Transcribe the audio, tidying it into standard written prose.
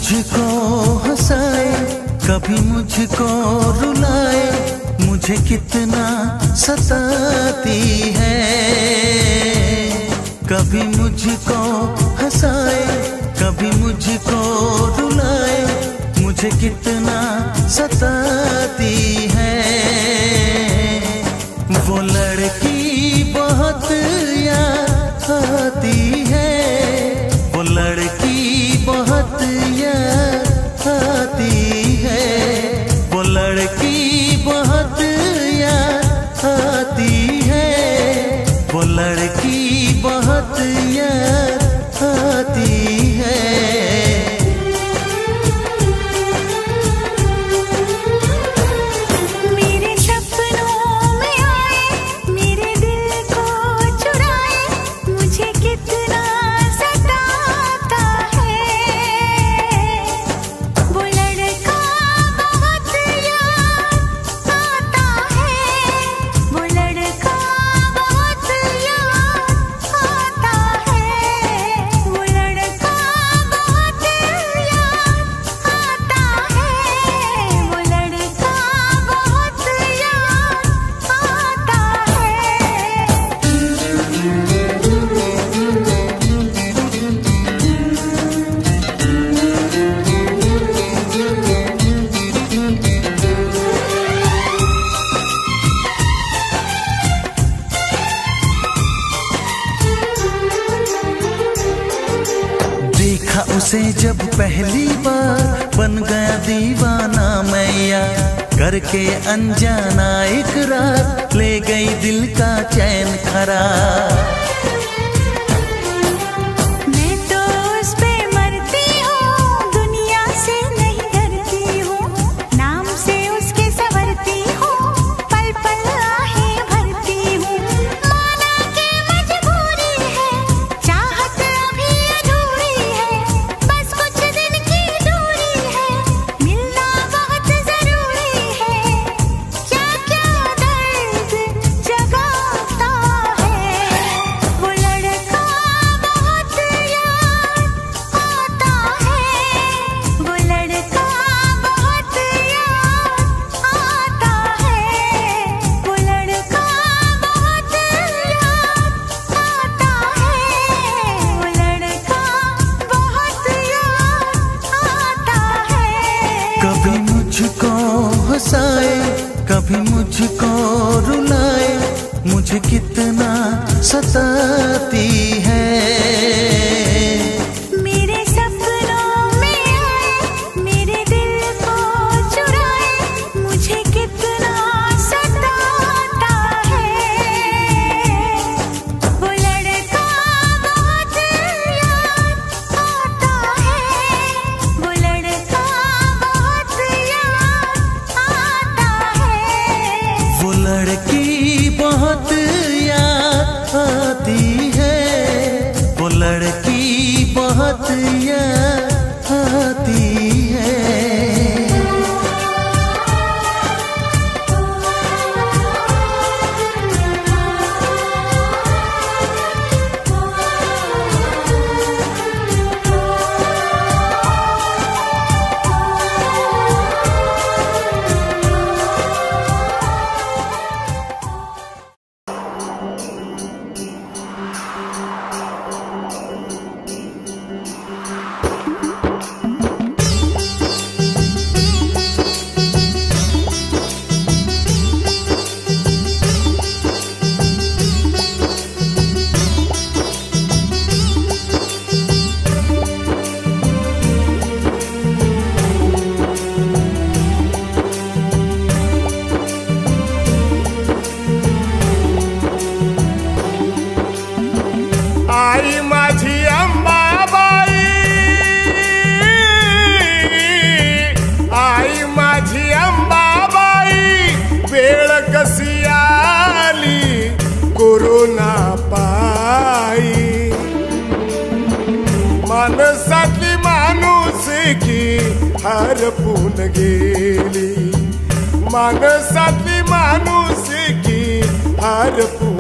मुझको हंसाए, कभी मुझको रुलाए, मुझे कितना सताती है। कभी मुझको हंसाए, कभी मुझको रुलाए, मुझे कितना सताती है। वो लड़की बहुत याद आती है, वो लड़की बहुत याद आती है, वो लड़की बहुत याद आती है, वो लड़की बहुत याद आती है। उसे जब पहली बार बन गया दीवाना मैया, करके अनजाना इकरार ले गई दिल का चैन खरार। कभी मुझको हंसाए, कभी मुझको रुलाए, मुझे कितना सताती है। लड़की बहुत याद आती है, वो लड़की बहुत याद आती है। आई माझी अंबाबाई, आई माझी अंबाबाई, वेळ कशी आली कोरोना पायी। माणसातली माणुसकी हरपून गेली, माणसातली माणुसकी हरपून